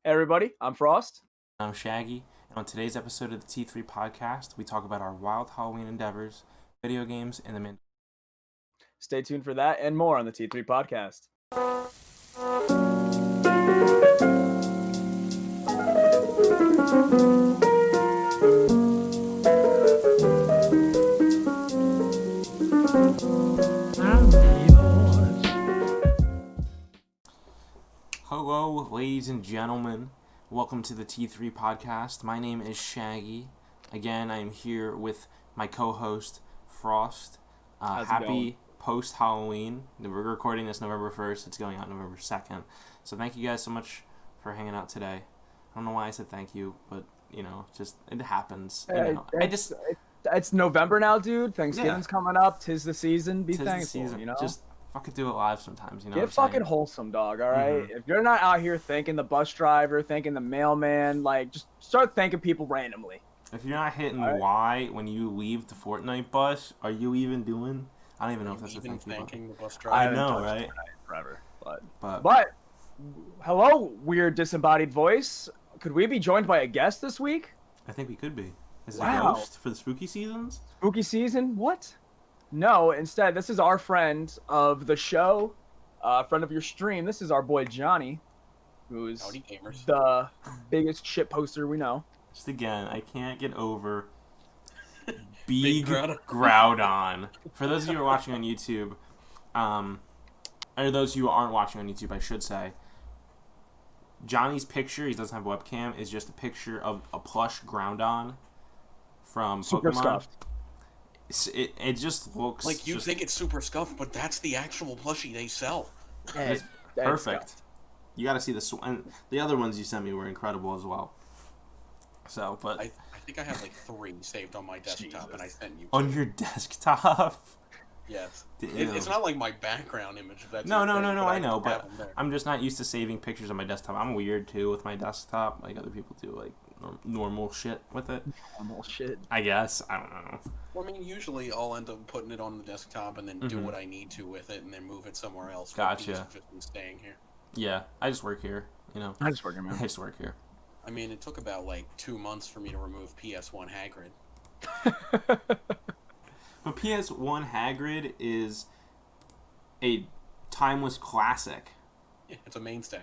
Hey everybody, I'm Frost. I'm Shaggy, and on today's episode of the T3 podcast, we talk about our wild Halloween endeavors, video games, and the Mandalorian. Stay tuned for that and more on the T3 podcast. Hello, ladies and gentlemen. Welcome to the T3 podcast. My name is Shaggy. Again, I am here with my co-host, Frost. How's it Happy going? post-Halloween. We're recording this November 1st. It's going out November 2nd. So thank you guys so much for hanging out today. I don't know why I said thank you, but, just it happens. It's November now, dude. Thanksgiving's coming up. Tis the season. Be Tis the thankful, season. you know? Just fucking do it live sometimes, you know Get what I'm fucking saying? wholesome, dog, all right? Mhm. If you're not out here thanking the bus driver, thanking the mailman, just start thanking people randomly. If you're not hitting Alright. Y when you leave the Fortnite bus, are you even doing? I don't even know Are if you that's a even thank you button. thanking the bus I driver? haven't know, touched right? Fortnite forever, But but hello, weird disembodied voice. Could we be joined by a guest this week? I think we could be. Is it Wow. a ghost for the spooky seasons? Spooky season? What? No, instead, this is our friend of the show, friend of your stream. This is our boy Johnny, who's Howdy gamers. the biggest shit poster we know. Just again, I can't get over Big Big Groudon. Groudon. For those of you who are watching on YouTube, or those who aren't watching on YouTube, I should say, Johnny's picture, he doesn't have a webcam, is just a picture of a plush Groudon from Super Pokemon. scuffed. It just looks Like, you just think it's super scuffed, but that's the actual plushie they sell. it's Dead perfect. scuffed. You got to see and the other ones you sent me were incredible as well. So, but I think I have like 3 saved on my desktop, and I sent you. on your desktop, Yes. Damn. It's not like my background image. If that's No, your no, thing, no, no. but I know, have but them there. I'm just not used to saving pictures on my desktop. I'm weird too with my desktop. Like other people do, like normal shit with it. Normal shit. I guess I don't know. Well, I mean, usually I'll end up putting it on the desktop and then do Mhm. what I need to with it, and then move it somewhere else. Gotcha. These have just been staying here. Yeah, I just work here. You know, I just working, I man. just work here. I mean, it took about like 2 months for me to remove PS1 Hagrid. But PS1 Hagrid is a timeless classic. Yeah, it's a mainstay.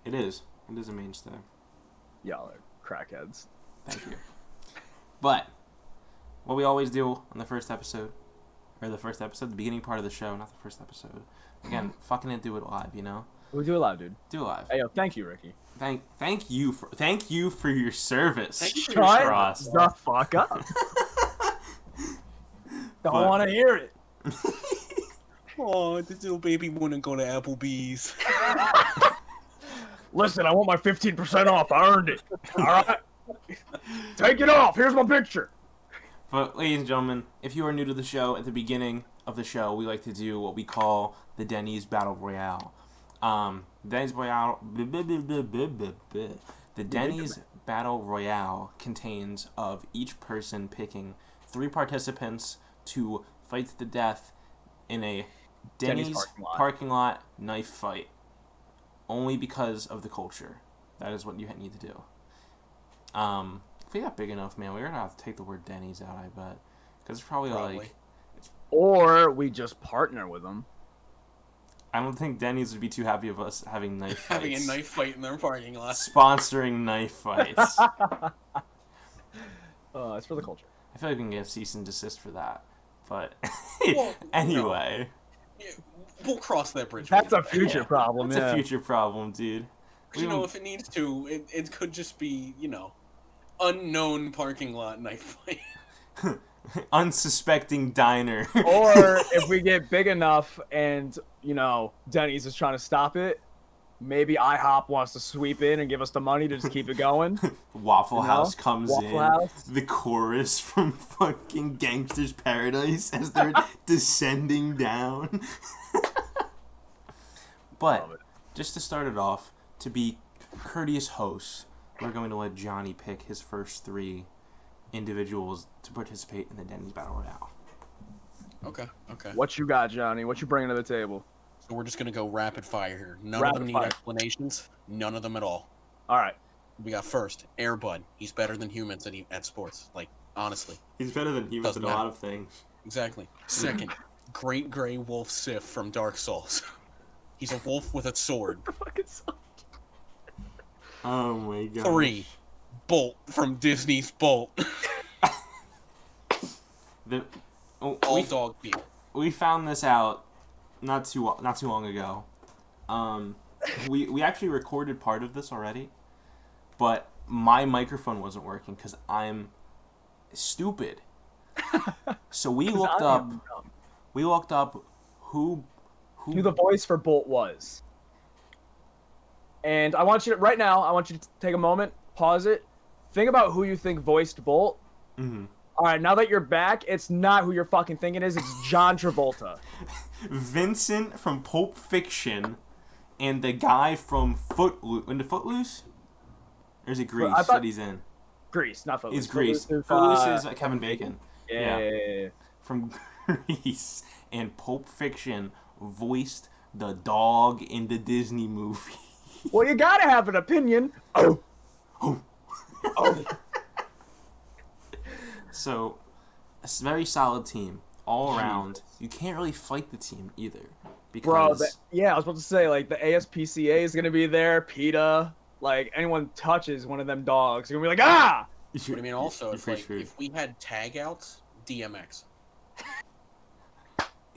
It is. It is a mainstay. Y'all are crackheads. Thank you. But what we always do on the first episode, the beginning part of the show, not the first episode. Again, fucking do it live, you know. We do it live, dude. Do it live. Hey, yo, thank you, Ricky. Thank you for your service. Thank you for your Shut service. the fuck up. Don't But- want to hear it. Oh, this little baby wouldn't go to Applebee's. Listen, I want my 15% off. I earned it. All right. Take it off. Here's my picture. But ladies and gentlemen, if you are new to the show, at the beginning of the show, we like to do what we call the Denny's Battle Royale. Denny's Royale. The Denny's Battle Royale contains of each person picking 3 participants to fight to the death in a Denny's parking lot knife fight. Only because of the culture. That is what you need to do. If we got big enough, man, we're gonna have to take the word Denny's out, I bet. Because it's probably like... Or we just partner with them. I don't think Denny's would be too happy of us having knife fights. Having a knife fight in their parking lot. Sponsoring knife fights. It's for the culture. I feel like we can get cease and desist for that. But Well, anyway. Yeah, we'll cross that bridge. That's when a we get there. future problem. It's Yeah. a future problem, dude. You know, if it needs to, it could just be, unknown parking lot knife fight. Unsuspecting diner. Or if we get big enough and, Denny's is trying to stop it, maybe IHOP wants to sweep in and give us the money to just keep it going. Waffle You know? House comes Waffle in. House. The chorus from fucking Gangster's Paradise as they're descending down. But Love it. just to start it off, to be courteous hosts, we're going to let Johnny pick his first 3 individuals to participate in the Denny's Battle Royale. Okay. What you got, Johnny? What you bringing to the table? So we're just gonna go rapid fire here. None Rapid of them need fire. explanations. None of them at all. All right. We got first, Airbud. He's better than humans at sports. Like, honestly. He's better than humans Doesn't in a matter. lot of things. Exactly. Second, Great Grey Wolf Sif from Dark Souls. He's a wolf with a sword. The fucking song. Oh my god. 3, Bolt from Disney's Bolt. All dog people. We found this out not too long ago. We actually recorded part of this already, but my microphone wasn't working because I'm stupid. So we looked up who the voice for Bolt was. And I want you to take a moment, pause it, think about who you think voiced Bolt. Mm-hmm. All right, now that you're back, it's not who you're fucking thinking it is. It's John Travolta. Vincent from Pulp Fiction, and the guy from Footloose. Or is it Grease that he's in? Grease, not Footloose. It's Grease. Footloose is Kevin Bacon. Yeah. From Grease and Pulp Fiction voiced the dog in the Disney movie. Well, you gotta have an opinion. Oh. So, a very solid team all around. You can't really fight the team either. Because... Bro, I was about to say, like, the ASPCA is gonna be there, PETA, like, anyone touches one of them dogs, you're gonna be like, ah! But I mean, also, if we had tag outs, DMX.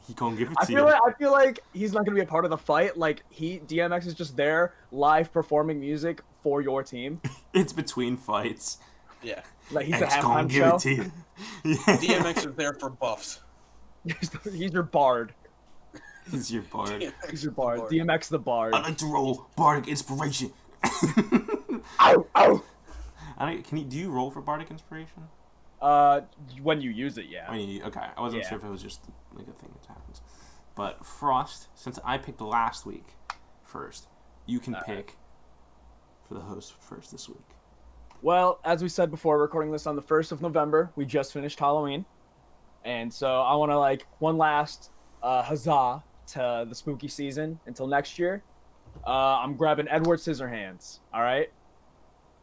He gonna give it to you. I feel like he's not gonna be a part of the fight. Like, DMX is just there, live performing music for your team. It's between fights. Yeah. Like, he's a halftime show. It to you. DMX is there for buffs. He's your bard. He's your bard. He's your bard. DMX the bard. I like to roll bardic inspiration. Ow! Do you roll for bardic inspiration? When you use it, yeah. Okay, I wasn't sure if it was just like a thing that happens. But Frost, since I picked last week first, you can pick for the host first this week. Well, as we said before, recording this on the 1st of November, we just finished Halloween. And so I want to, one last huzzah to the spooky season until next year. I'm grabbing Edward Scissorhands, all right?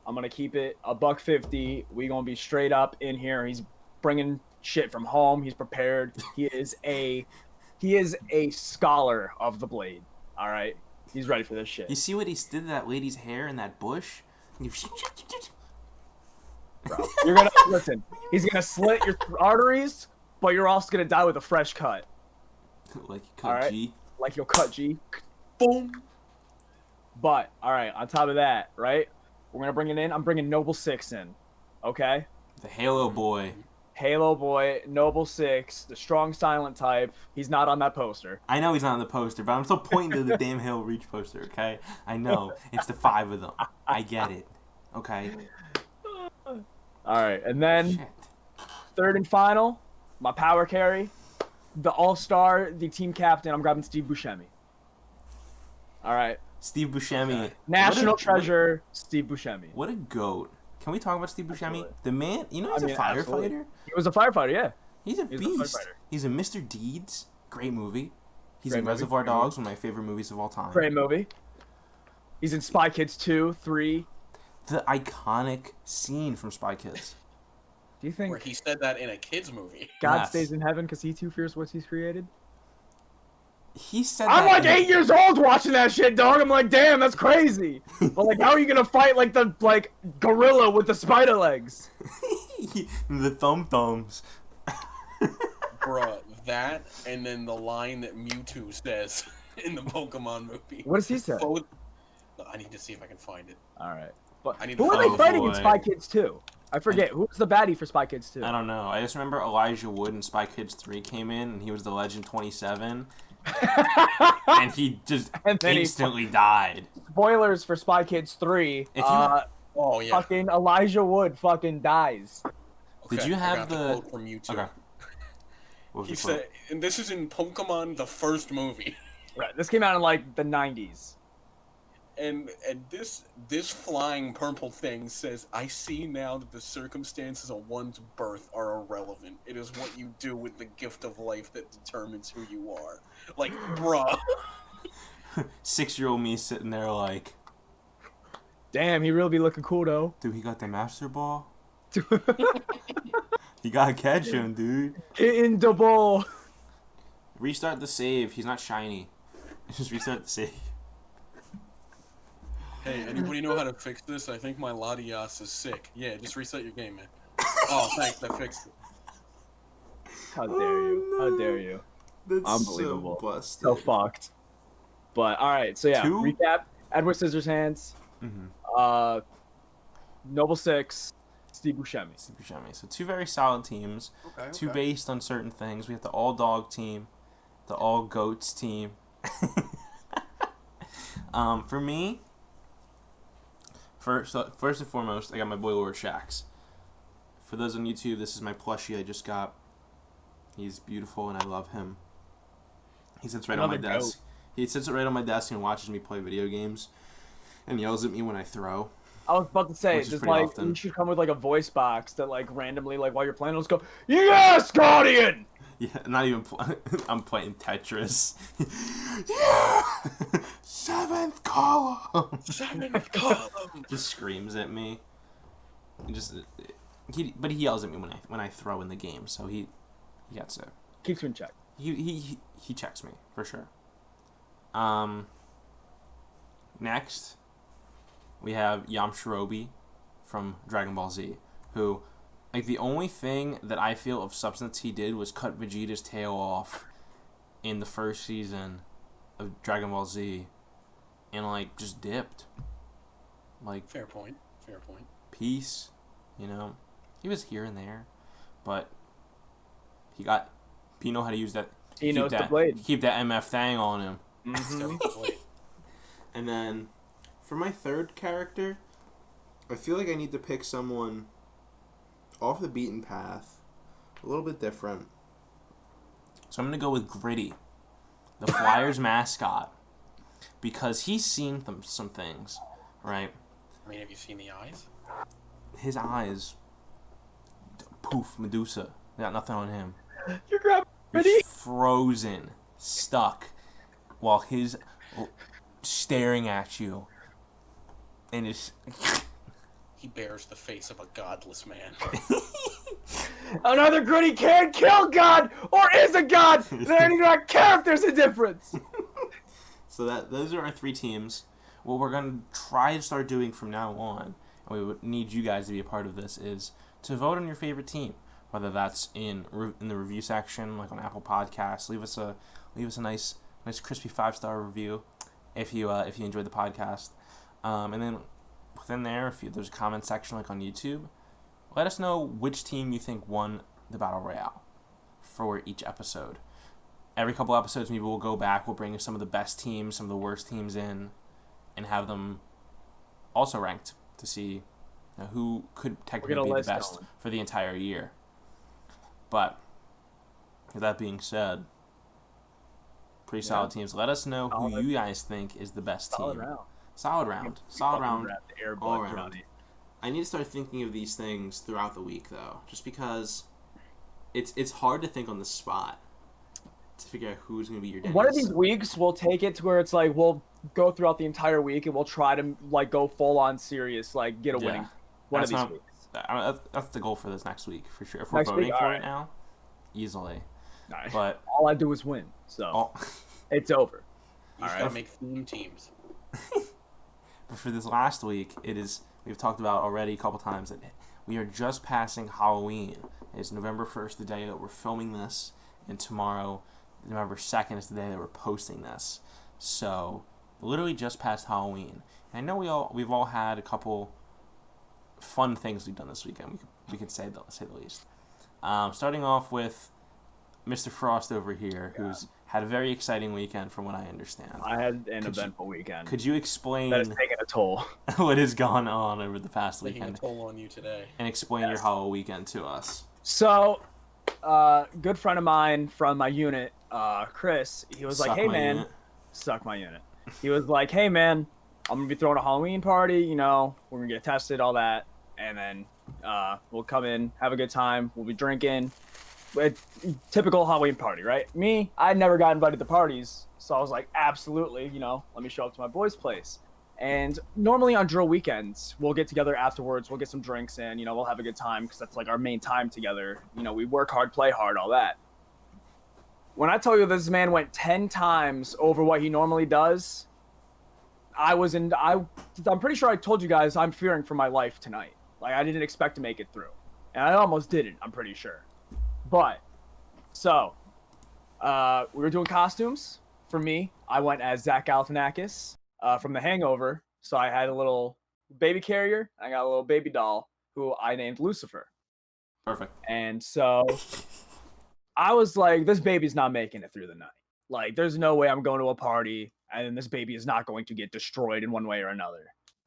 I'm going to keep it $150. We going to be straight up in here. He's bringing shit from home. He's prepared. He is a scholar of the blade, all right? He's ready for this shit. You see what he did to that lady's hair in that bush? Bro, you're gonna listen. He's gonna slit your arteries, but you're also gonna die with a fresh cut. Like you cut G. Like you'll cut G. Boom. But all right, on top of that, right? We're gonna bring it in. I'm bringing Noble Six in. Okay. The Halo boy. Halo boy, Noble Six, the strong silent type. He's not on that poster. I know he's not on the poster, but I'm still pointing to the damn Halo Reach poster. Okay. I know it's the 5 of them. I get it. Okay. All right, and then third and final, my power carry, the all-star, the team captain. I'm grabbing Steve Buscemi. All right. Steve Buscemi. National treasure, Steve Buscemi. What a goat. Can we talk about Steve Buscemi? Absolutely. The man, he's a firefighter. Absolutely. He was a firefighter, yeah. He's a beast. He's in Mr. Deeds. Great movie. He's in Reservoir Dogs, one of my favorite movies of all time. Great movie. He's in Spy Kids 2, 3. The iconic scene from Spy Kids. Do you think... Where he said that in a kid's movie. God stays in heaven because he too fears what he's created? He said I'm like 8 years old watching that shit, dog. I'm like, damn, that's crazy. But how are you gonna fight the gorilla with the spider legs? The thumbs. Bruh, that and then the line that Mewtwo says in the Pokemon movie. What does he say? I need to see if I can find it. All right. But who are they fighting in Spy Kids 2? I forget. Who's the baddie for Spy Kids 2? I don't know. I just remember Elijah Wood in Spy Kids 3 came in, and he was the Legend 27. And he just instantly died. Spoilers for Spy Kids 3. Fucking Elijah Wood fucking dies. Okay, did you have the quote from Mewtwo? Okay. He said, and this is in Pokemon, the first movie. Right. This came out in the 90s. And this flying purple thing says, "I see now that the circumstances of one's birth are irrelevant. It is what you do with the gift of life that determines who you are." Bruh. 6-year-old me sitting there Damn, he really be looking cool though. Dude, he got the master ball. You gotta catch him, dude. Get in the ball. Restart the save. He's not shiny. Just restart the save. Hey, anybody know how to fix this? I think my Latias is sick. Yeah, just reset your game, man. Oh, thanks, I fixed it. How dare you? Oh, no. How dare you? That's Unbelievable. so busted. So fucked. But all right, so yeah, recap: Edward Scissorhands, Noble Six, Steve Buscemi. So 2 very solid teams. Okay, 2 based on certain things. We have the all dog team, the all goats team. For me, first and foremost, I got my boy Lord Shax. For those on YouTube, this is my plushie I just got. He's beautiful and I love him. He sits right on my desk. He sits right on my desk and watches me play video games, and yells at me when I throw. I was about to say, just like often. You should come with like a voice box that like randomly, like while you're playing, let's go, yes, Guardian. Yeah, not even. I'm playing Tetris. Yeah, 7th column. 7th column. Just screams at me. But he yells at me when I throw in the game, so he gets it. Keeps you in check. He checks me for sure. Next, we have Yamshirobi from Dragon Ball Z, who, like, the only thing that I feel of substance he did was cut Vegeta's tail off in the first season of Dragon Ball Z, and like just dipped. Like, fair point. Peace, you know. He was here and there, but he know how to use that. He knows the blade. Keep that MF thing on him. Mm-hmm. And then, for my third character, I feel like I need to pick someone off the beaten path, a little bit different. So I'm going to go with Gritty, the Flyers mascot, because he's seen some things, right? I mean, have you seen the eyes? His eyes, poof, Medusa. They got nothing on him. You're grabbing Gritty? Frozen, stuck, while his staring at you, and it's he bears the face of a godless man. Another Gritty can't kill God or is a God. They do not care if there's a difference. So those are our 3 teams. What we're gonna try to start doing from now on, and we would need you guys to be a part of this, is to vote on your favorite team. Whether that's in the review section, like on Apple Podcasts, leave us a nice crispy 5-star review if you enjoyed the podcast, and then within there, if there's a comment section like on YouTube, let us know which team you think won the Battle Royale for each episode. Every couple episodes, maybe we'll go back, we'll bring some of the best teams, some of the worst teams in, and have them also ranked to see who could technically be the best for the entire year. But with that being said, pretty solid teams. Let us know who you guys think is the best team. Solid round. All around. I need to start thinking of these things throughout the week, though, just because it's hard to think on the spot to figure out who's going to be your Denny. One of these weeks, we'll take it to where it's like we'll go throughout the entire week and we'll try to like go full on serious, like get a winning. One of these weeks. That's the goal for this next week, for sure. If we're voting for it now, easily. Right. But all I do is win, so it's over. You just gotta make theme teams. But for this last week, we've talked about already a couple times that we are just passing Halloween. It's November 1st, the day that we're filming this, and tomorrow, November 2nd, is the day that we're posting this. So, literally just past Halloween. And I know we've all had a couple fun things we've done this weekend. We could say the least. Starting off with Mr. Frost over here, who's had a very exciting weekend, from what I understand. I had an eventful weekend. Could you explain that is taking a toll? What has gone on over the past weekend? Taking a toll on you today. And explain your Halloween weekend to us. So, good friend of mine from my unit, Chris, he was like, "Hey man, suck my unit." He was like, "Hey man, I'm gonna be throwing a Halloween party. You know, we're gonna get tested, all that, and then we'll come in, have a good time. We'll be drinking. Typical Halloween party, right?" Me, I never got invited to parties, so I was like, absolutely, let me show up to my boy's place. And normally on drill weekends, we'll get together afterwards. We'll get some drinks in. We'll have a good time because that's like our main time together. We work hard, play hard, all that. When I tell you this man went 10 times over what he normally does, I'm pretty sure I told you guys I'm fearing for my life tonight. Like, I didn't expect to make it through. And I almost didn't, I'm pretty sure. But, so, we were doing costumes. For me, I went as Zach Galifianakis from The Hangover. So I had a little baby carrier. I got a little baby doll who I named Lucifer. Perfect. And so I was like, this baby's not making it through the night. Like, there's no way I'm going to a party and this baby is not going to get destroyed in one way or another.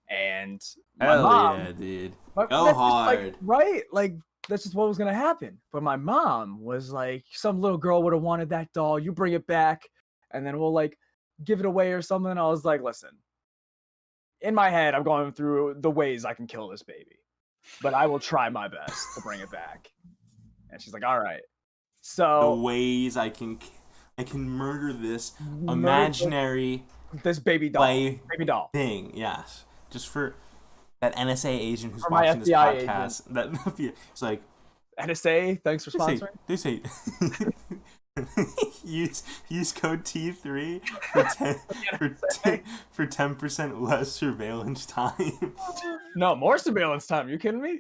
And my mom, yeah, dude. Go hard. Like, right? Like, that's just what was going to happen. But my mom was like, some little girl would have wanted that doll. You bring it back and then we'll like give it away or something. I was like, listen, in my head, I'm going through the ways I can kill this baby, but I will try my best to bring it back. And she's like, all right. So the ways I can murder this imaginary this baby doll thing. Yes, just for that NSA agent who's for watching this FBI podcast. It's like NSA. Thanks for sponsoring. They say use code T3 for 10% less surveillance time. No, more surveillance time. Are you kidding me?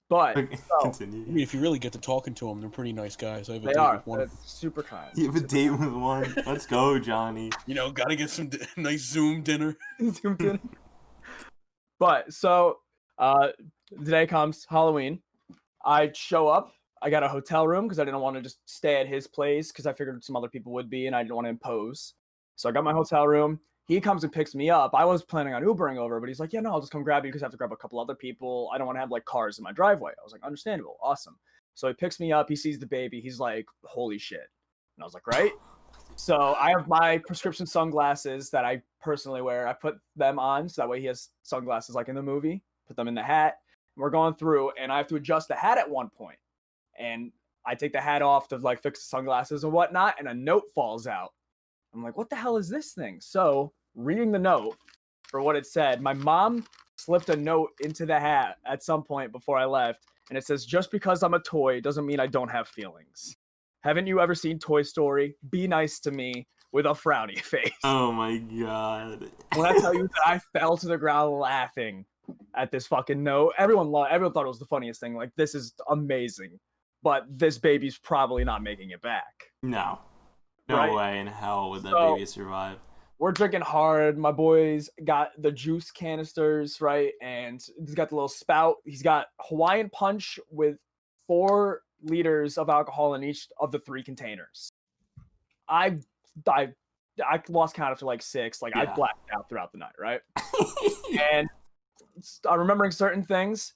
But continue. I mean, if you really get to talking to them, they're pretty nice guys. I have a they date are. with one. They're super kind. You have a date with one. Let's go, Johnny. Gotta get some nice Zoom dinner. Zoom dinner. But so, the day comes, Halloween. I show up. I got a hotel room because I didn't want to just stay at his place because I figured some other people would be and I didn't want to impose. So I got my hotel room. He comes and picks me up. I was planning on Ubering over, but he's like, yeah, no, I'll just come grab you because I have to grab a couple other people. I don't want to have like cars in my driveway. I was like, understandable. Awesome. So he picks me up. He sees the baby. He's like, holy shit. And I was like, right. So I have my prescription sunglasses that I personally wear. I put them on so that way he has sunglasses like in the movie. Put them in the hat. And we're going through and I have to adjust the hat at one point. And I take the hat off to like fix the sunglasses and whatnot. And a note falls out. I'm like, what the hell is this thing? So reading the note for what it said, my mom slipped a note into the hat at some point before I left. And it says, just because I'm a toy doesn't mean I don't have feelings. Haven't you ever seen Toy Story? Be nice to me with a frowny face. Oh my God. When I tell you that I fell to the ground laughing at this fucking note, everyone thought it was the funniest thing. Like, this is amazing. But this baby's probably not making it back. No right? way in hell would that baby survive. We're drinking hard. My boy's got the juice canisters, right? And he's got the little spout. He's got Hawaiian Punch with 4 liters of alcohol in each of the 3 containers. I lost count after like 6. Like, yeah. I blacked out throughout the night, right? And I'm remembering certain things.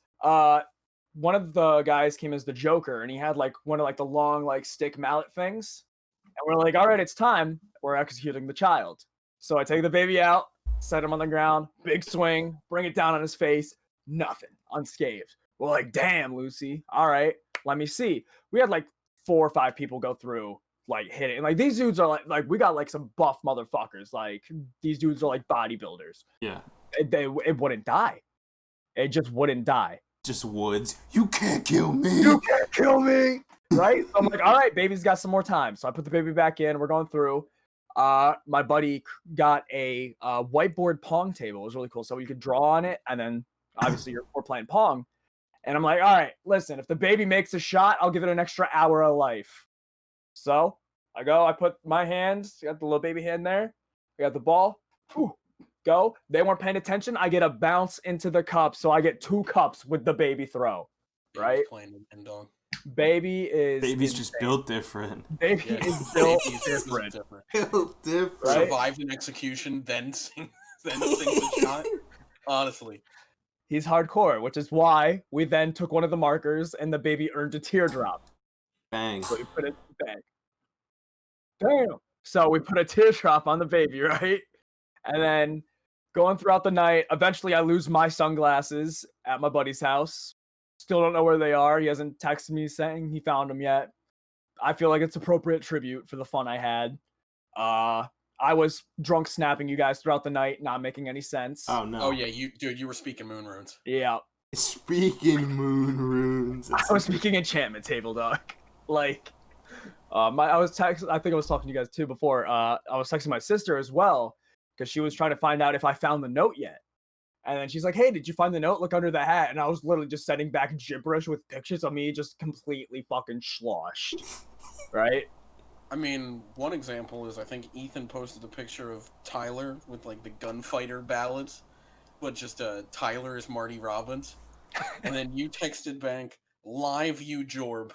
One of the guys came as the Joker, and he had like one of like the long like stick mallet things. And we're like, all right, it's time. We're executing the child. So I take the baby out, set him on the ground, big swing, bring it down on his face, nothing, unscathed. We're like, damn, Lucy. All right, let me see. We had like 4 or 5 people go through, like hit it. And like these dudes are like we got like some buff motherfuckers. Like these dudes are like bodybuilders. Yeah. It wouldn't die. It just wouldn't die. Just woods. You can't kill me. You can't kill me. Right? So I'm like, all right, baby's got some more time. So I put the baby back in. We're going through. My buddy got a whiteboard Pong table. It was really cool. So you could draw on it. And then obviously we're playing Pong. And I'm like, all right, listen, if the baby makes a shot, I'll give it an extra hour of life. So I put my hands, got the little baby hand there. I got the ball. Whew, go. They weren't paying attention. I get a bounce into the cup. So I get 2 cups with the baby throw. Right? Baby's just built different. Baby is built different. Built different. Right? Survived an execution, then sings a shot. Honestly. He's hardcore, which is why we then took one of the markers and the baby earned a teardrop. Bang. So we put it bang. Damn. So we put a teardrop on the baby, right? And then going throughout the night, eventually I lose my sunglasses at my buddy's house. Still don't know where they are. He hasn't texted me saying he found them yet. I feel like it's appropriate tribute for the fun I had. I I was drunk snapping you guys throughout the night, not making any sense. Oh no. Oh yeah, you were speaking moon runes. Yeah. Speaking moon runes. I was speaking enchantment table, dog. Like, I was texting. I think I was talking to you guys too before. I was texting my sister as well because she was trying to find out if I found the note yet. And then she's like, "Hey, did you find the note? Look under the hat." And I was literally just sending back gibberish with pictures of me just completely fucking sloshed. Right? I mean, one example is I think Ethan posted a picture of Tyler with like the gunfighter ballads, but just Tyler is Marty Robbins. And then you texted back, "Live you Jorb."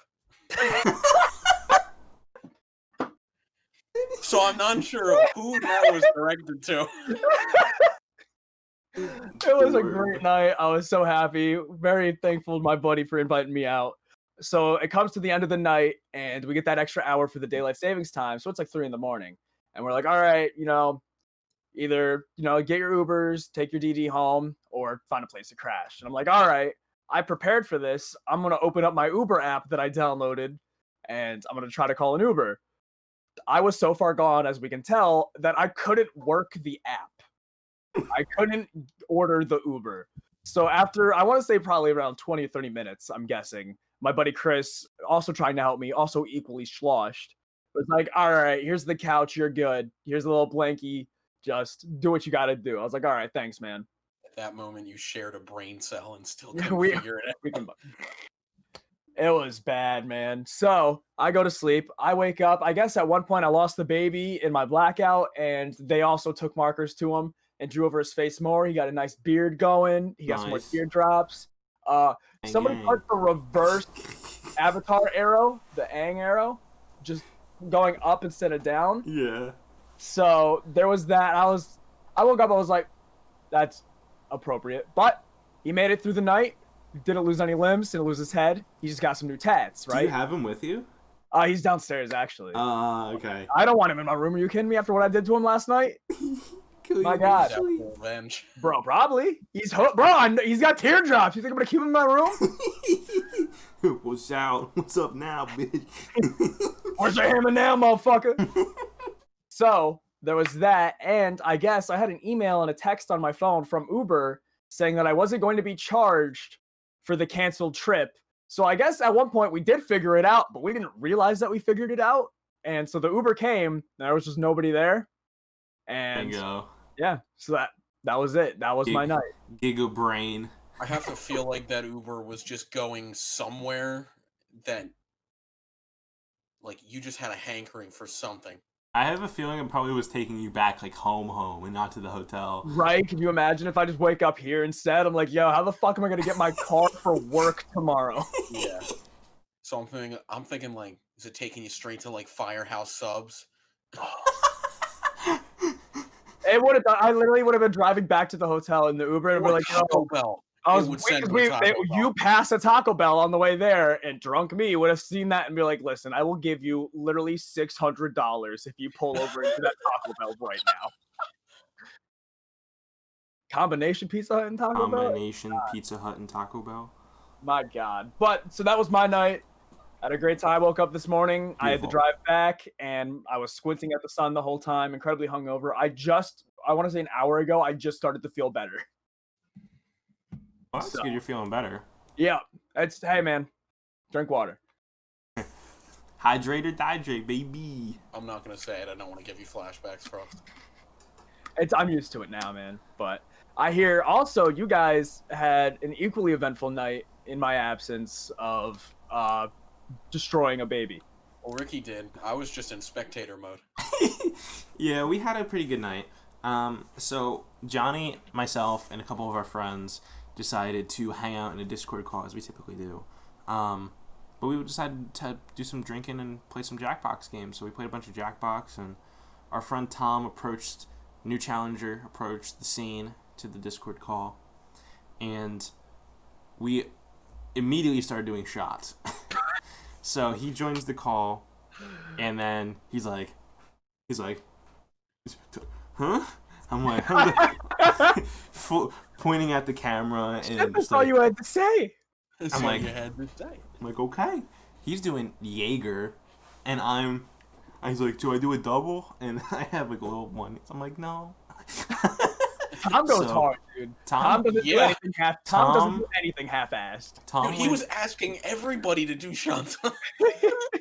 So I'm not sure who that was directed to. It was a great night. I was so happy. Very thankful to my buddy for inviting me out. So it comes to the end of the night, and we get that extra hour for the daylight savings time. So it's like 3 a.m. And we're like, all right, either, get your Ubers, take your DD home, or find a place to crash. And I'm like, all right, I prepared for this. I'm going to open up my Uber app that I downloaded, and I'm going to try to call an Uber. I was so far gone, as we can tell, that I couldn't work the app. I couldn't order the Uber. So after, I want to say probably around 20 or 30 minutes, I'm guessing, my buddy Chris, also trying to help me, also equally sloshed, was like, all right, here's the couch, you're good. Here's a little blankie, just do what you got to do. I was like, all right, thanks, man. At that moment, you shared a brain cell and still couldn't figure it out. It was bad, man. So I go to sleep. I wake up. I guess at one point I lost the baby in my blackout, and they also took markers to him and drew over his face more. He got a nice beard going. He got some more teardrops. Somebody put the reverse avatar arrow, the Aang arrow, just going up instead of down. Yeah. So there was that. I woke up, I was like, that's appropriate. But he made it through the night. Didn't lose any limbs, didn't lose his head. He just got some new tats, right? Do you have him with you? He's downstairs, actually. Okay. I don't want him in my room. Are you kidding me after what I did to him last night? My God. Revenge. Bro, probably. He's hooked. Bro, he's got teardrops. You think I'm going to keep him in my room? What's out? What's up now, bitch? Where's your hammer now, motherfucker? So, there was that, and I guess I had an email and a text on my phone from Uber saying that I wasn't going to be charged for the canceled trip. So I guess at one point we did figure it out, but we didn't realize that we figured it out. And so the Uber came, and there was just nobody there. And bingo. Yeah, so that was it. That was my night. Giga brain. I have to feel like that Uber was just going somewhere that, like, you just had a hankering for something. I have a feeling it probably was taking you back, like, home, and not to the hotel. Right? Can you imagine if I just wake up here instead? I'm like, yo, how the fuck am I going to get my car for work tomorrow? Yeah. So I'm thinking, like, is it taking you straight to, like, Firehouse Subs? It would have. I literally would have been driving back to the hotel in the Uber and be like, Taco Bell. You pass a Taco Bell on the way there, and drunk me would have seen that and be like, listen, I will give you literally $600 if you pull over into that Taco Bell right now. Combination Pizza Hut and Taco Bell? Combination Pizza Hut and Taco Bell? My God. But, so that was my night. Had a great time. Woke up this morning. Beautiful. I had to drive back, and I was squinting at the sun the whole time, incredibly hungover. I want to say an hour ago, I just started to feel better. Well, that's good you're feeling better. Yeah. Hey, man, drink water. Hydrate or dihydrate, baby. I'm not going to say it. I don't want to give you flashbacks, Frost. I'm used to it now, man. But I hear also you guys had an equally eventful night in my absence of destroying a baby. Well, Ricky did. I was just in spectator mode. Yeah, we had a pretty good night. So Johnny, myself, and a couple of our friends decided to hang out in a Discord call as we typically do. But we decided to do some drinking and play some Jackbox games. So we played a bunch of Jackbox, and our friend Tom new challenger approached the scene to the Discord call, and we immediately started doing shots. So he joins the call, and then he's like, huh? I'm like, pointing at the camera, and that's all you had to say. I'm like, okay. He's doing Jaeger, and I'm And he's like, do I do a double? And I have like a little one. I'm like, no. Tom goes hard, dude. Tom doesn't do anything Tom doesn't do anything half-assed. Dude, he was asking everybody to do shots.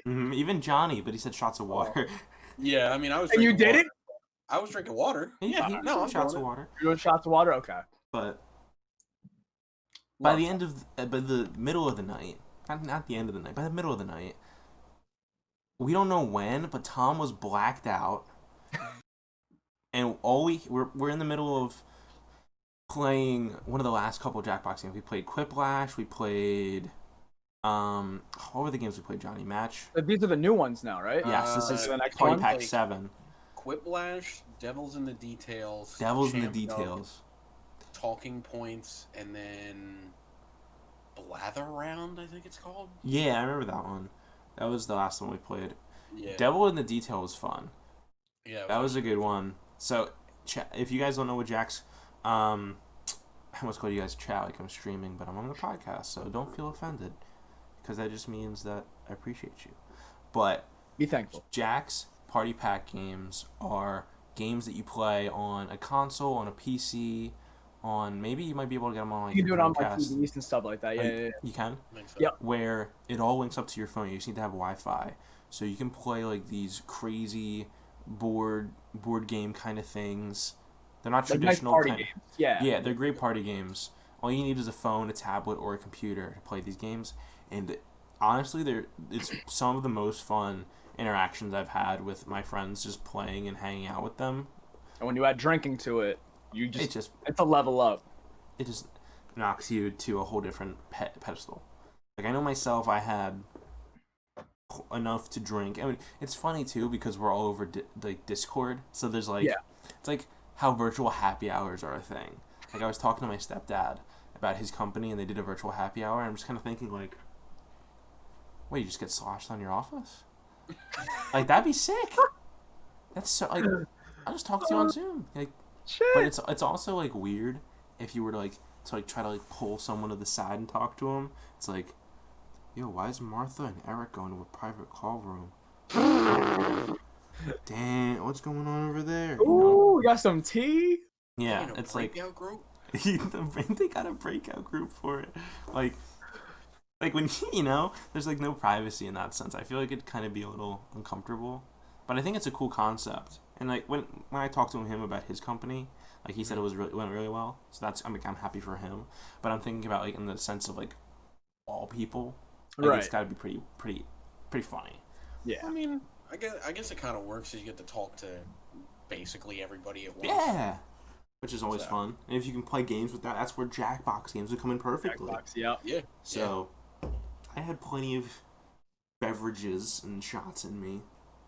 Even Johnny, but he said shots of water. Yeah, I mean, I was. And you did water. it? I was drinking water. Yeah, he was shots of water. You're doing shots of water, okay. But by the middle of the night, not the end of the night, by the middle of the night, we don't know when, but Tom was blacked out, and we're in the middle of playing one of the last couple of Jackbox games. We played Quiplash. We played what were the games we played, Johnny? Match. These are the new ones now, right? Yes, this is the next Party one? Pack 7. Quiplash, Devils in the Details. Devils in the Details. Talking Points, and then Blather Round, I think it's called. Yeah, I remember that one. That was the last one we played. Yeah. Devil in the Detail was fun. Yeah. That was a good one. So, if you guys don't know what Jack's, I almost call you guys chat like I'm streaming, but I'm on the podcast, so don't feel offended, because that just means that I appreciate you. But be thankful. Jack's Party Pack games are games that you play on a console, on a PC, on maybe you might be able to get them on like you can do it on like TVs TVs and stuff like that. Yeah. You can. So. Yep. Where it all links up to your phone. You just need to have Wi-Fi, so you can play like these crazy board game kind of things. They're not traditional party games. Yeah, they're great party games. All you need is a phone, a tablet, or a computer to play these games. And honestly, it's some of the most fun interactions I've had with my friends, just playing and hanging out with them. And when you add drinking to it, it's a level up. It just knocks you to a whole different pedestal. Like, I know myself, I had enough to drink. I mean, it's funny too because we're all over Discord, so there's like it's like how virtual happy hours are a thing. Like, I was talking to my stepdad about his company, and they did a virtual happy hour, and I'm just kind of thinking like, wait, you just get sloshed on your office? Like, that'd be sick. That's so like, I'll just talk to you on Zoom. Like, shit. But it's also like weird if you were to try to pull someone to the side and talk to them. It's like, yo, why is Martha and Eric going to a private call room? Damn, what's going on over there? Ooh, we got some tea. Yeah, it's like group. They got a breakout group for it. Like when there's like no privacy in that sense. I feel like it'd kind of be a little uncomfortable, but I think it's a cool concept. And like when I talked to him about his company, like he said it went really well. So I'm happy for him. But I'm thinking about like in the sense of like all people. Like, right. It's got to be pretty funny. Yeah. I mean, I guess it kind of works as you get to talk to basically everybody at once. Yeah. Which is always fun. And if you can play games with that, that's where Jackbox games would come in perfectly. Jackbox, yeah. So, I had plenty of beverages and shots in me.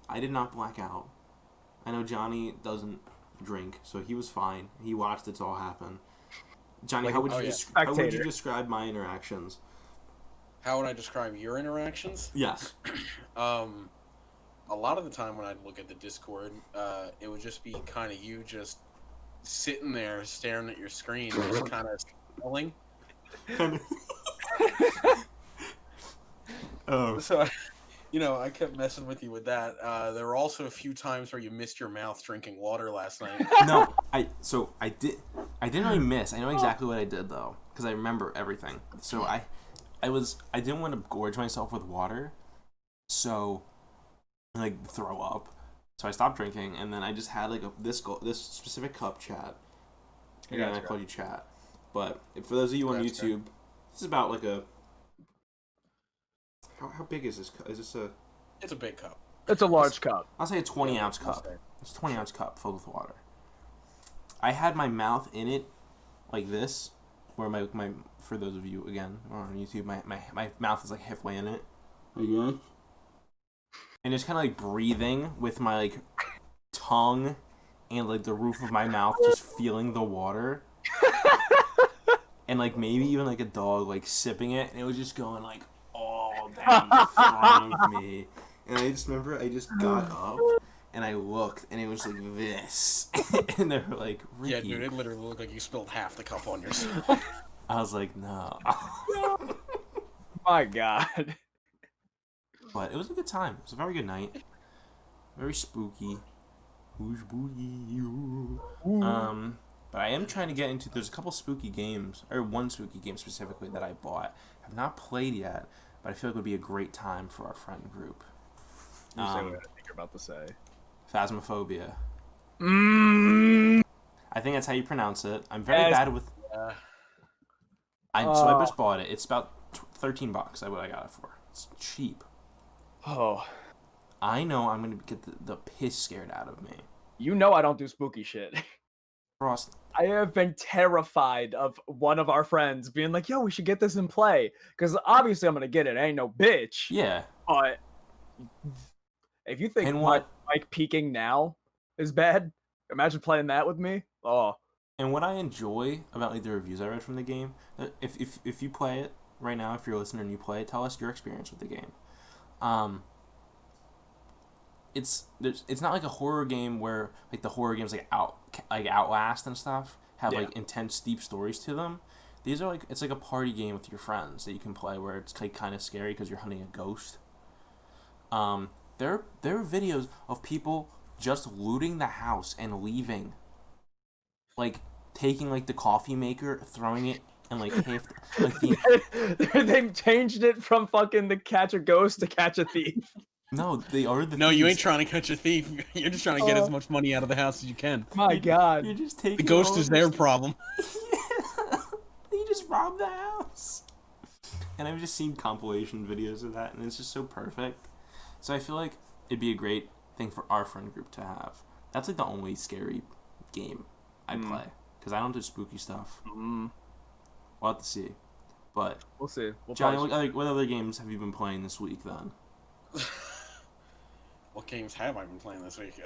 I did not black out. I know Johnny doesn't drink, so he was fine. He watched it all happen. Johnny, how would you describe my interactions? How would I describe your interactions? Yes. A lot of the time when I'd look at the Discord, it would just be kind of you just sitting there staring at your screen, just kind of scrolling. Oh. So, I kept messing with you with that. There were also a few times where you missed your mouth drinking water last night. No, I didn't really miss. I know exactly what I did though, because I remember everything. So I didn't want to gorge myself with water, so I throw up. So I stopped drinking, and then I just had this specific cup, chat. Again, I called you chat. But for those of you on YouTube, this is about like a. How big is this cup? Is this a? It's a big cup. It's a large cup. I'll say a 20-ounce cup. It's a 20-ounce cup filled with water. I had my mouth in it, like this, where my for those of you again on YouTube, my mouth is like halfway in it. Again. And just kind of breathing with my tongue and the roof of my mouth, just feeling the water. And maybe even a dog sipping it, and it was just going all down the front of me. And I just remember I just got up and I looked, and it was like this. And they were like, Ricky. Yeah, dude, it literally looked like you spilled half the cup on yourself. I was like, no. My God. But it was a good time. It was a very good night. Very spooky. Who's spooky? But I am trying to get into. There's a couple spooky games, or one spooky game specifically that I bought. Have not played yet, but I feel like it would be a great time for our friend group. You say what I think you're about to say. Phasmophobia. Mm. I think that's how you pronounce it. I'm very bad with. So I just bought it. It's about $13. That's what I got it for. It's cheap. Oh. I know I'm gonna get the piss scared out of me. You know I don't do spooky shit. Frost. I have been terrified of one of our friends being like, "Yo, we should get this in play," because obviously I'm gonna get it. I ain't no bitch. Yeah. But if you think Mike peeking now is bad, imagine playing that with me. Oh. And what I enjoy about like the reviews I read from the game, if you play it right now, if you're a listener and you play it, tell us your experience with the game. It's not like a horror game where like the horror games like Outlast and stuff have like intense deep stories to them. These are it's like a party game with your friends that you can play where it's like kind of scary because you're hunting a ghost. There are videos of people just looting the house and leaving, like taking like the coffee maker, throwing it, and like they changed it from fucking to catch a ghost to catch a thief. No, they are the No, thieves. you ain't trying to catch a thief. You're just trying to get as much money out of the house as you can. My God. You're just taking the ghost is their problem. Yeah. You just robbed the house. And I've just seen compilation videos of that, and it's just so perfect. So I feel like it'd be a great thing for our friend group to have. That's like the only scary game I play. Because I don't do spooky stuff. We'll have to see. But we'll see. Johnny, what other games have you been playing this week then? What games have I been playing this week?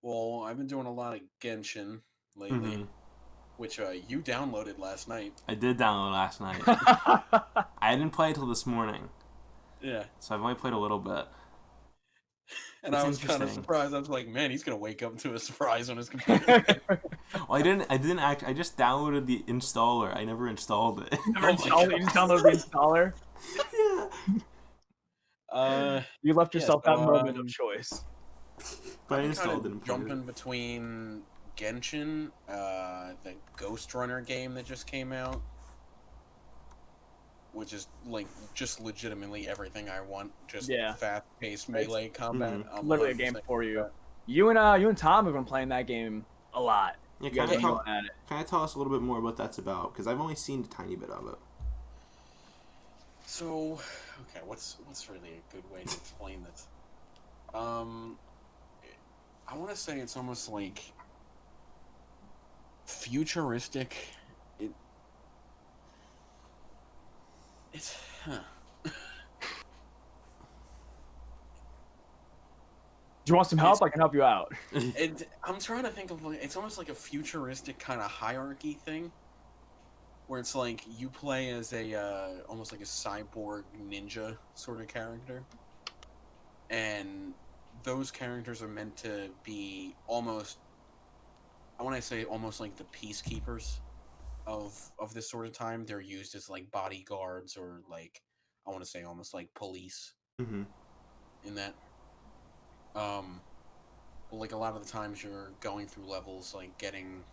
Well, I've been doing a lot of Genshin lately, which you downloaded last night. I did download last night. I didn't play till this morning. Yeah. So I've only played a little bit. And I was kind of surprised. I was like, man, he's gonna wake up to a surprise on his computer. Well, I didn't I just downloaded the installer. I never installed it. You just downloaded the installer? Yeah. You left yourself that moment of choice. But I installed it. Jumping between Genshin, the Ghost Runner game that just came out, which is like just legitimately everything I want. Just fast-paced melee combat. Literally a game for you. You and Tom have been playing that game a lot. Yeah, can I tell us a little bit more what that's about? Because I've only seen a tiny bit of it. So, okay, what's really a good way to explain this? I want to say it's almost like futuristic. It's Do you want some help? I can help you out. I'm trying to think of it's almost like a futuristic kind of hierarchy thing, where it's like you play as a almost like a cyborg ninja sort of character, and those characters are meant to be almost, I want to say almost like the peacekeepers of this sort of time. They're used as like bodyguards or like, I want to say almost like police in that. Like a lot of the times you're going through levels like getting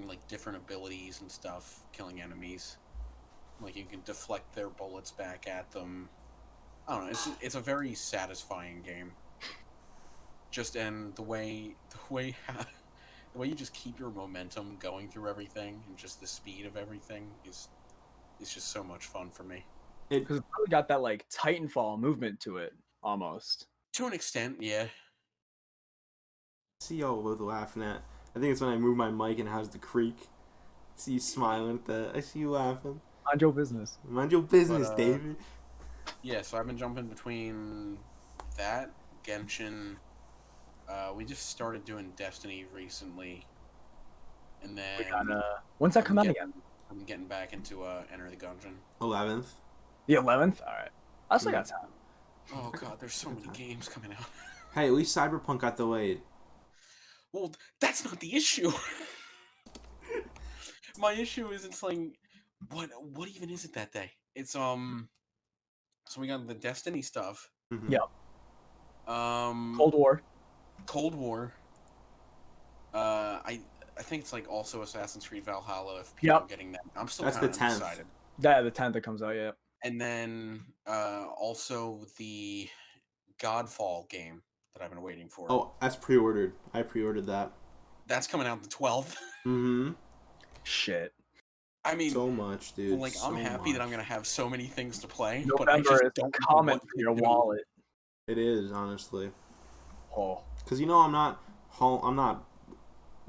like different abilities and stuff, killing enemies. Like you can deflect their bullets back at them. I don't know. It's a very satisfying game. And the way you just keep your momentum going through everything and just the speed of everything is just so much fun for me. Because it's really got that like Titanfall movement to it almost. To an extent, yeah. See y'all both laughing at. I think it's when I move my mic and it has the creak. See you smiling at that. I see you laughing. Mind your business. Mind your business, David. Yeah, so I've been jumping between that, Genshin. We just started doing Destiny recently, and then when's that come out again? I'm getting back into Enter the Gungeon. 11th. The 11th. All right, I still got time. Oh god, there's so many games coming out. Hey, at least Cyberpunk got delayed. Well, that's not the issue. My issue is it's like, what even is it that day? It's so we got the Destiny stuff. Yep. Cold War. Cold War. I think it's like also Assassin's Creed Valhalla if people are getting that. I'm still kind of undecided. Yeah, the 10th that comes out, yeah. And then also the Godfall game that I've been waiting for. Oh, that's pre-ordered. I pre-ordered that. That's coming out the 12th. Mm-hmm. Shit. I mean, so much, dude. Like, I'm happy that I'm gonna have so many things to play. November but I just is don't common for your wallet. It is, honestly. Oh. Because I'm not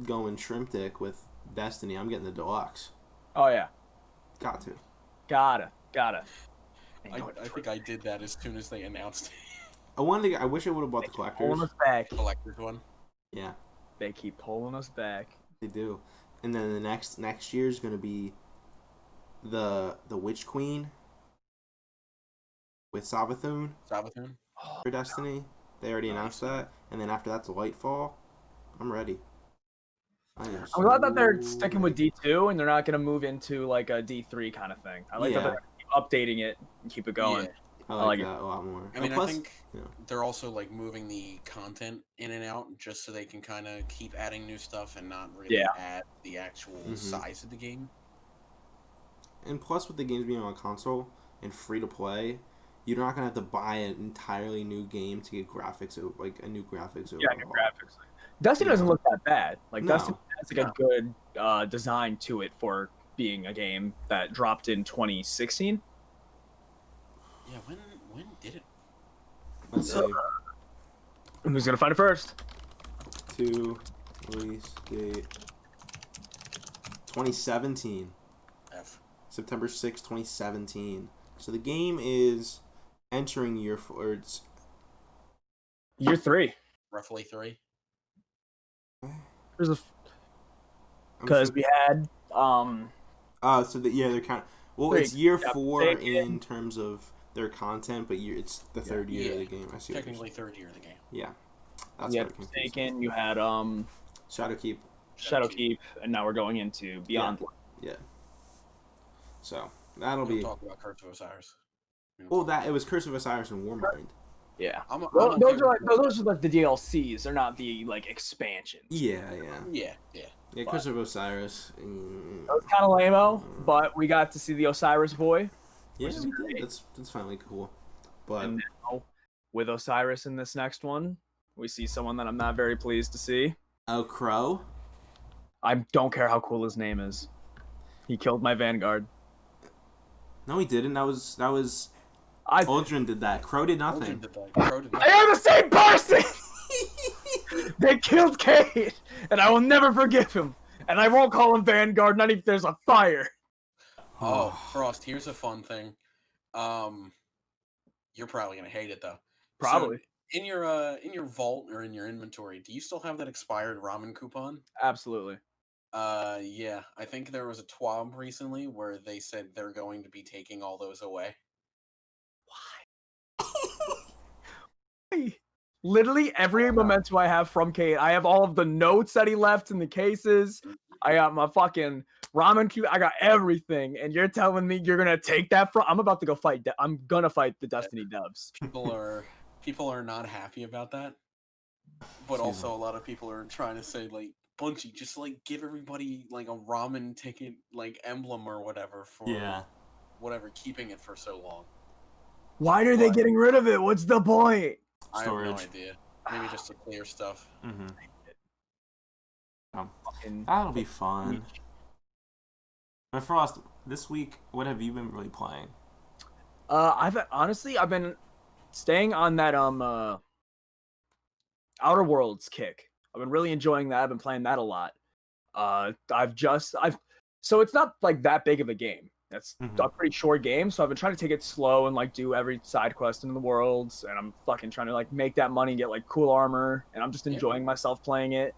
going shrimp dick with Destiny. I'm getting the deluxe. Oh yeah. Got to. Gotta. I think I did that as soon as they announced it. I wish I would have bought the collectors. Pulling us back. Collectors one. Yeah. They keep pulling us back. They do. And then the next year is gonna be the Witch Queen with Savathun for Destiny. They already announced that. And then after that's Lightfall. I'm ready. I'm glad that they're sticking with D2 and they're not going to move into like a D3 kind of thing. I like that they're keep updating it and keep it going. Yeah. I like that a lot more. I mean, I think they're also like moving the content in and out just so they can kind of keep adding new stuff and not really add the actual size of the game. And plus, with the games being on console and free to play, you're not gonna have to buy an entirely new game to get graphics, like a new graphics overhaul. Yeah, new graphics. Destiny doesn't look that bad. Like Destiny has like a good design to it for being a game that dropped in 2016. Yeah, when did it? Let's see. Who's gonna find it first? Release date 2017. September 6, 2017. So the game is entering year 4. It's year 3. Roughly 3. There's because we had so they're kind of it's year 4 in terms of their content, but it's the third year of the game. I see. Technically third year of the game. Yeah. That's you had Forsaken, you had Shadowkeep, and now we're going into Beyond Light. Yeah. So that'll be talk about Curse of Osiris. Well, it was Curse of Osiris and Warmind. Yeah, those are like the DLCs. They're not the like expansions. Yeah. But Curse of Osiris. That was kind of lame-o, but we got to see the Osiris boy. Yeah, we did. That's finally cool. But and now, with Osiris in this next one, we see someone that I'm not very pleased to see. Oh, Crow? I don't care how cool his name is. He killed my Vanguard. No, he didn't. That was Aldrin did that. Crow did nothing. They are the same person! They killed Cade, and I will never forgive him. And I won't call him Vanguard, not even if there's a fire. Oh, Frost, here's a fun thing. You're probably gonna hate it though. Probably. So, in your vault or in your inventory, do you still have that expired ramen coupon? Absolutely. Yeah. I think there was a TWAB recently where they said they're going to be taking all those away. Why? Literally every memento I have from Cade, I have all of the notes that he left in the cases. I got my fucking ramen cube. I got everything, and you're telling me you're gonna take that from? I'm about to go fight. I'm gonna fight the Destiny devs. People are not happy about that, but also a lot of people are trying to say like, Bungie, just like give everybody like a ramen ticket like emblem or whatever for whatever keeping it for so long. Why are they getting rid of it? What's the point? I have no idea. Maybe just to clear stuff. That'll be fun. But Frost, this week, what have you been really playing? I've been staying on that Outer Worlds kick. I've been really enjoying that. I've been playing that a lot. So it's not like that big of a game. That's a pretty short game, so I've been trying to take it slow and like do every side quest in the worlds, and I'm fucking trying to like make that money and get like cool armor, and I'm just enjoying myself playing it.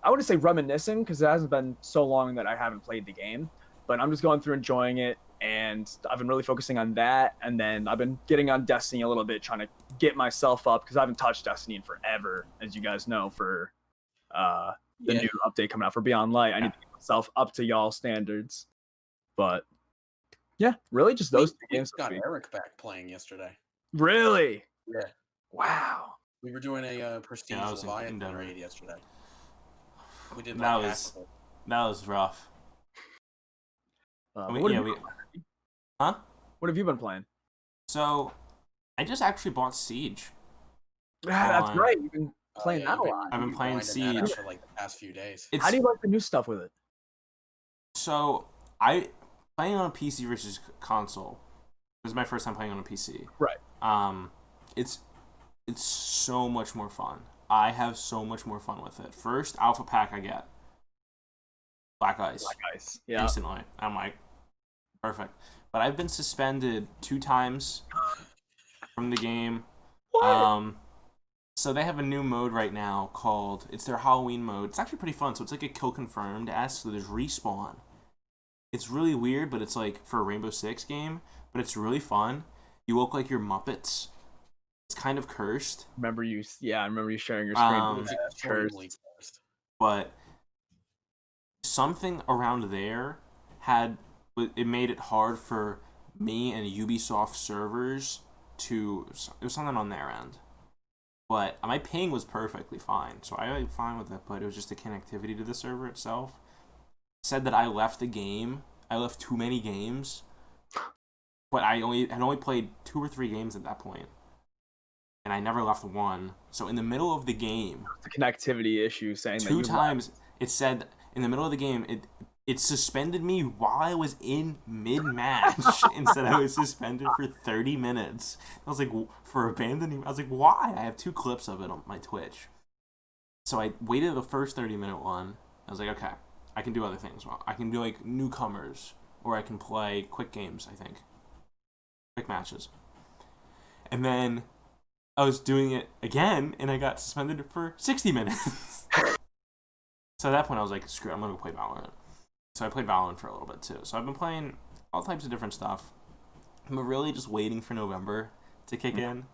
I wouldn't say reminiscing because it hasn't been so long that I haven't played the game, but I'm just going through enjoying it, and I've been really focusing on that, and then I've been getting on Destiny a little bit, trying to get myself up because I haven't touched Destiny in forever, as you guys know, for the new update coming out for Beyond Light. I need to get myself up to y'all standards, but yeah, really just those two games. Got Eric back playing yesterday. Really? Yeah. Wow. We were doing a Prestige Leviathan raid yesterday. We did like half of it. That was rough. Huh? What have you been playing? So, I just actually bought Siege. That's right. You've been playing that a lot. I've been playing Siege for like the past few days. How do you like the new stuff with it? So, playing on a PC versus console. This is my first time playing on a PC. Right. It's so much more fun. I have so much more fun with it. First alpha pack I get. Black Ice. Yeah. Instantly. I'm like, perfect. But I've been suspended 2 times from the game. What? So they have a new mode right now called, it's their Halloween mode. It's actually pretty fun. So it's like a kill confirmed-esque, so there's respawn. It's really weird, but it's like for a Rainbow Six game, but it's really fun. You look like you're Muppets. It's kind of cursed. I remember you sharing your screen. It's cursed. But something around there it made it hard for me and Ubisoft servers it was something on their end. But my ping was perfectly fine, so I was fine with it, but it was just the connectivity to the server itself. It said that I left the game. I left too many games. But I had only played 2 or 3 games at that point. And I never left one. So in the middle of the game, the connectivity issue saying 2 times it said in the middle of the game it suspended me while I was in mid-match and said I was suspended for 30 minutes. I was like, for abandoning, I was like, why? I have 2 clips of it on my Twitch. So I waited the first 30-minute one. I was like, okay, I can do other things. Well, I can do like newcomers, or I can play quick games, I think. Quick matches. And then I was doing it again, and I got suspended for 60 minutes. So at that point, I was like, screw it, I'm going to go play Valorant. So I played Valorant for a little bit, too. So I've been playing all types of different stuff. I'm really just waiting for November to kick in.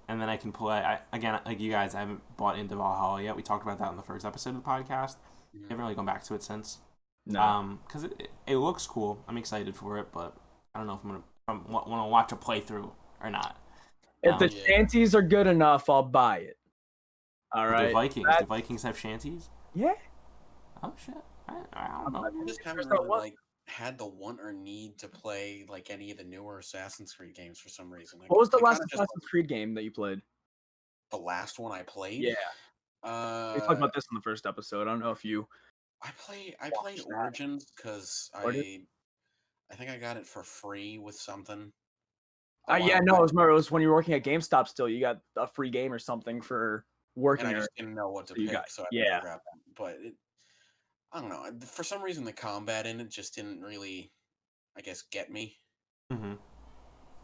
And then I can play. Again, like you guys, I haven't bought into Valhalla yet. We talked about that in the first episode of the podcast. I haven't really gone back to it since. No. Because it looks cool. I'm excited for it, but I don't know if I want to watch a playthrough or not. If the shanties are good enough, I'll buy it. All right. The Vikings have shanties? Yeah. Oh, shit. I don't know. I just haven't really had the want or need to play like any of the newer Assassin's Creed games for some reason. What was the last Assassin's Creed game that you played? The last one I played? Yeah. We talked about this in the first episode. I don't know if you. I played Origins because I think I got it for free with something. It was when you were working at GameStop still. You got a free game or something for working. And I just didn't know what to pick, so I grabbed that. But I don't know. For some reason, the combat in it just didn't really, I guess, get me. Mm-hmm.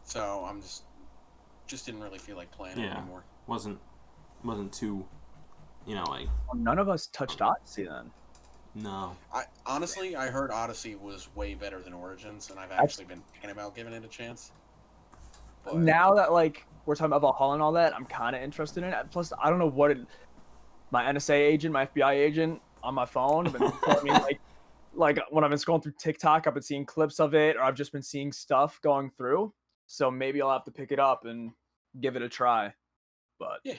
So I'm just didn't really feel like playing it anymore. Wasn't too, like. None of us touched Odyssey then. No. I heard Odyssey was way better than Origins, and I've actually been thinking about giving it a chance. But now that we're talking about Valhalla and all that, I'm kind of interested in it. Plus, I don't know what my NSA agent, my FBI agent on my phone have been telling me like when I've been scrolling through TikTok, I've been seeing clips of it, or I've just been seeing stuff going through. So maybe I'll have to pick it up and give it a try. But yeah.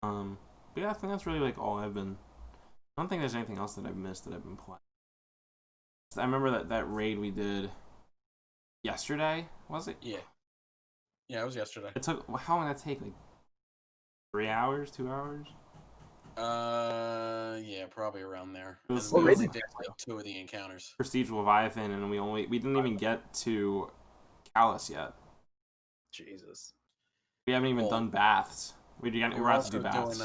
But I think that's really all I've been. I don't think there's anything else that I've missed that I've been playing. I remember that raid we did yesterday, was it? Yeah. Yeah, it was yesterday. It took, how long did that take? 3 hours, 2 hours? Yeah, probably around there. We only did 2 of the encounters. Prestige Leviathan, and we didn't even get to Callus yet. Jesus. We haven't even done baths. We're about to do baths.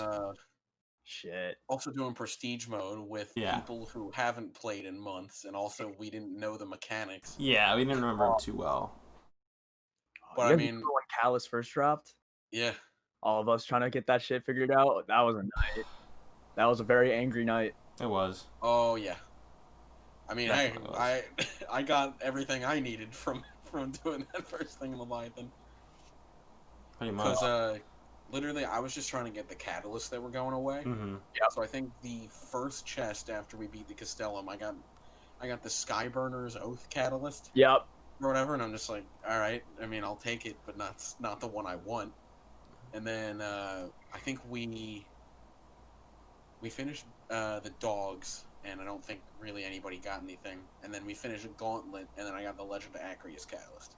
Shit. Also doing prestige mode with people who haven't played in months, and also we didn't know the mechanics. Yeah, we didn't remember them too well. But I mean, when Callus first dropped, all of us trying to get that shit figured out. That was a night. That was a very angry night. It was. Oh yeah. I mean, I got everything I needed from doing that first thing in Leviathan. Pretty much. Because literally, I was just trying to get the catalysts that were going away. Mm-hmm. Yeah. So I think the first chest after we beat the Castellum, I got the Skyburner's Oath catalyst. Yep. Or whatever, and I'm just like, all right. I mean, I'll take it, but not the one I want. And then I think we finished the dogs, and I don't think really anybody got anything. And then we finished a gauntlet, and then I got the Legend of Acreus Catalyst.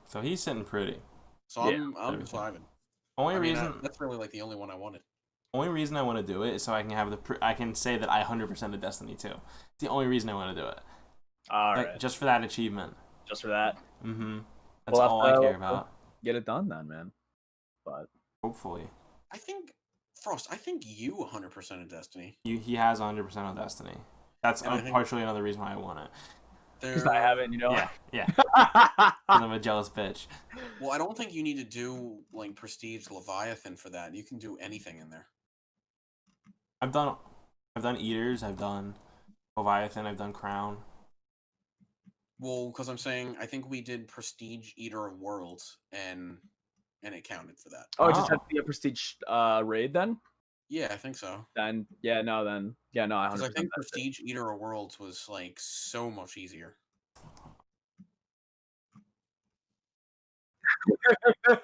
So he's sitting pretty. So I'm vibing. Only reason that's really like the only one I wanted. Only reason I want to do it is so I can have I can say that I 100% of Destiny 2. It's the only reason I want to do it. All right. Just for that achievement. Just for that. Mm-hmm. That's all I care about. Get it done then, man. But hopefully. I think Frost. I think you 100% of Destiny. He has 100% of Destiny. That's partially another reason why I want it. Because I haven't, Yeah. Because I'm a jealous bitch. Well, I don't think you need to do like Prestige Leviathan for that. You can do anything in there. I've done Eaters. I've done Leviathan. I've done Crown. Well, because I'm saying I think we did Prestige Eater of Worlds, and it counted for that. Oh, it just had to be a Prestige raid then? Yeah, I think so. Then, yeah, no, 100%. Because I think Prestige Eater of Worlds was like so much easier.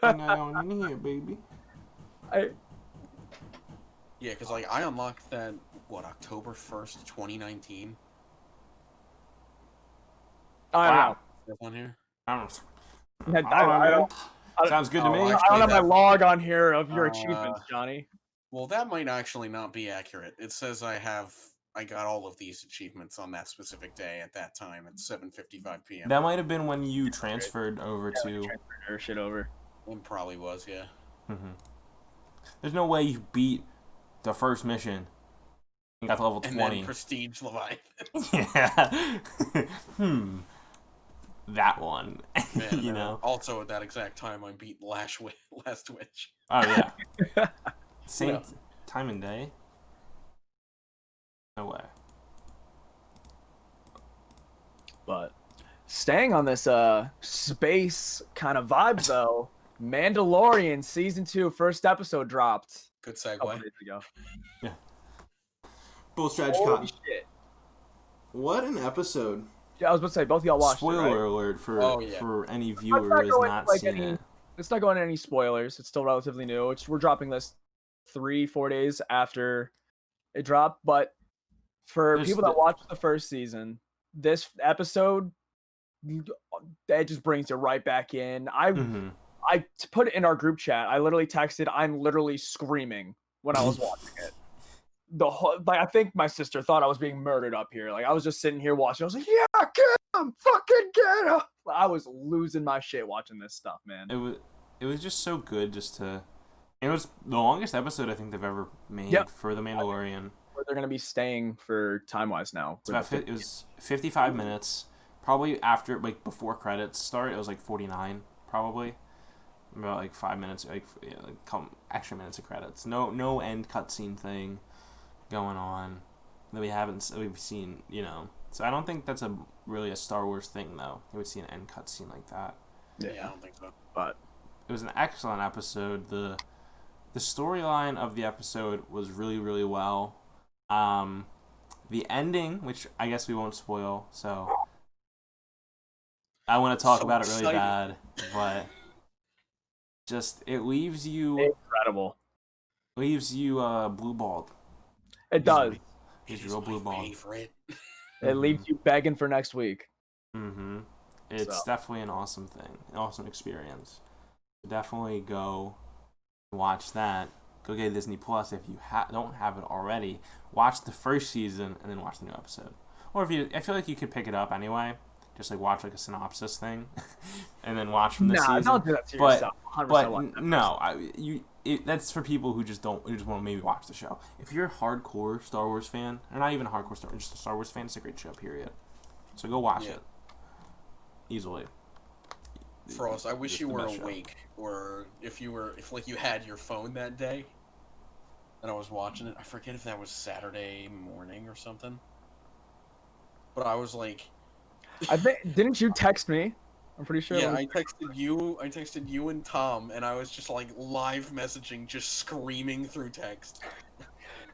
Now in here, baby. Yeah, because like I unlocked that October 1st, 2019. Wow. There's one here. Sounds good to me. I don't have my log on here of your achievements, Johnny. Well, that might actually not be accurate. It says I got all of these achievements on that specific day at that time at 7:55 p.m. That might have been when you transferred over to. Transferred her shit over. It probably was, yeah. Mm-hmm. There's no way you beat the first mission and got to level 20. And then Prestige Leviathan. Yeah. That one. Man, you know. Also, at that exact time, I beat Last Witch. Oh yeah. Same time and day. No way. But staying on this space kind of vibe though, Mandalorian season 2 first episode dropped. Good segue. A couple days ago. Yeah. Bull Stretch Holy shit. What an episode. Yeah, I was about to say both of y'all watched Spoiler it, right? alert for any viewer who has not seen it. It's not going into any spoilers. It's still relatively new. We're dropping this 3-4 days after it dropped, but for people that watched the first season, this episode that just brings it right back in. I put it in our group chat. I literally texted, I'm literally screaming when I was watching it. I think my sister thought I was being murdered up here. Like I was just sitting here watching. I was like, yeah, get him, fucking get him. I was losing my shit watching this stuff, man. It was just so good it was the longest episode I think they've ever made for The Mandalorian. Where they're gonna be staying for time-wise now. It was 55 minutes. Probably after, like, before credits start, it was like 49, probably. About like 5 minutes, extra minutes of credits. No end cutscene thing going on that we've seen, So I don't think that's really a Star Wars thing, though. You would see an end cutscene like that. Yeah, I don't think so. But it was an excellent episode. The storyline of the episode was really, really well. The ending, which I guess we won't spoil, so I want to talk about it really bad, but just it leaves you incredible. Leaves you blue-balled. It does. He's real blue-balled. It leaves you begging for next week. Mm-hmm. It's definitely an awesome thing, an awesome experience. Definitely go watch that. Go get Disney Plus if you don't have it already. Watch the first season and then watch the new episode. Or I feel like you could pick it up anyway. Just like watch like a synopsis thing, and then watch from the season. Don't do that to yourself. That's for people who just want to maybe watch the show. If you're a hardcore Star Wars fan, or not even a hardcore Star Wars, just a Star Wars fan, it's a great show. Period. So go watch it. Easily. Frost, I wish you were awake, or if you had your phone that day, and I was watching it. I forget if that was Saturday morning or something. But I was like, didn't you text me? I'm pretty sure. Yeah, I texted you and Tom, and I was just like live messaging, just screaming through text.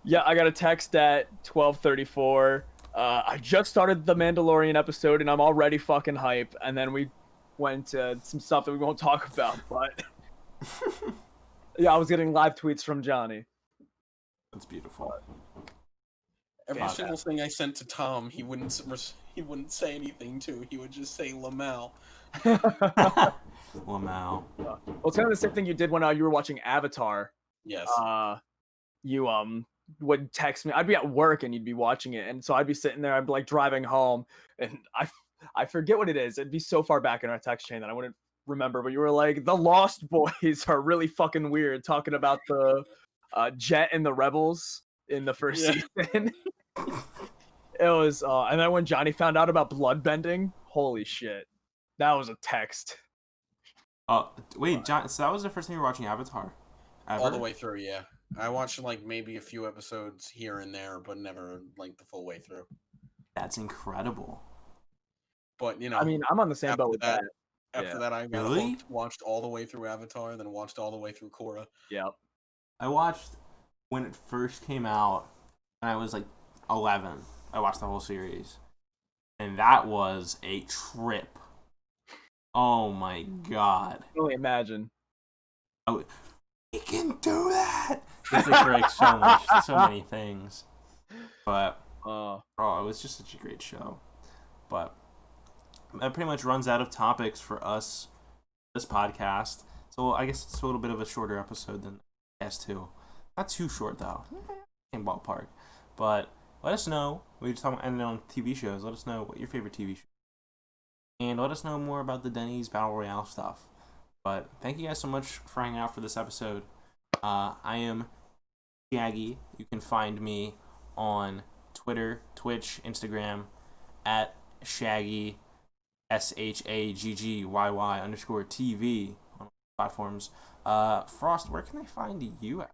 Yeah, I got a text at 12:34. I just started the Mandalorian episode, and I'm already fucking hype. And then we went to some stuff that we won't talk about, but Yeah, I was getting live tweets from Johnny. That's beautiful. Every single thing I sent to Tom, he wouldn't say anything to. He would just say Lamau. Lamau. Well, it's kind of the same thing you did when you were watching Avatar. Yes. You would text me. I'd be at work and you'd be watching it, and so I'd be sitting there. I'd be like driving home, and I forget what it is. It'd be so far back in our text chain that I wouldn't remember. But you were like, the Lost Boys are really fucking weird, talking about the Jet and the Rebels in the first season. It was, and then when Johnny found out about bloodbending, holy shit, that was a text. Wait, John. So that was the first time you were watching Avatar? Ever? All the way through, yeah. I watched like maybe a few episodes here and there, but never like the full way through. That's incredible. But you know, I mean, I'm on the same boat with that. After that, I got hooked, watched all the way through Avatar, then watched all the way through Korra. Yep. I watched when it first came out, and I was like 11. I watched the whole series, and that was a trip. Oh my god! I can only imagine. Oh, he can do that. It's like so much, so many things. But it was just such a great show. But that pretty much runs out of topics for us this podcast. So I guess it's a little bit of a shorter episode than S2. Not too short though. Same ballpark. But let us know. We just talking ending on TV shows. Let us know what your favorite TV show. And let us know more about the Denny's Battle Royale stuff. But thank you guys so much for hanging out for this episode. I am Shaggy. You can find me on Twitter, Twitch, Instagram at Shaggy SHAGGYY_TV on platforms. Frost, where can they find you at?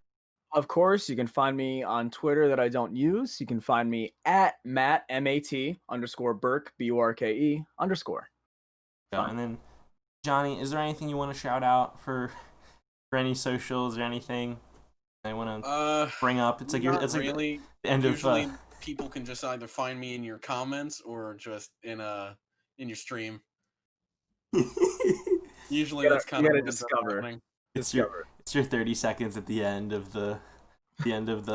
Of course, you can find me on Twitter that I don't use. You can find me at Matt MAT_Burke BURKE_. Yeah, and then Johnny, is there anything you want to shout out for any socials or anything I want to bring up? It's like it's really, like the end usually of. People can just either find me in your comments or just in your stream. Usually that's kind of what discover. It's your 30 seconds at the end of the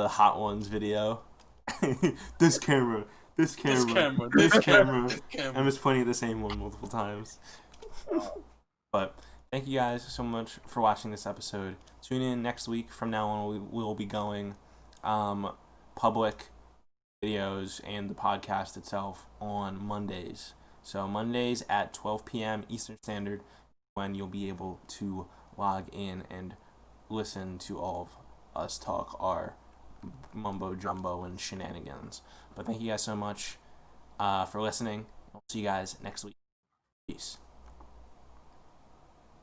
Hot Ones video. This camera. I'm just pointing at the same one multiple times. But thank you guys so much for watching this episode. Tune in next week. From now on, we'll be going public videos and the podcast itself on Mondays. So Mondays at 12 p.m. Eastern Standard, when you'll be able to log in and listen to all of us talk our mumbo jumbo and shenanigans. But thank you guys so much for listening. I'll see you guys next week. Peace.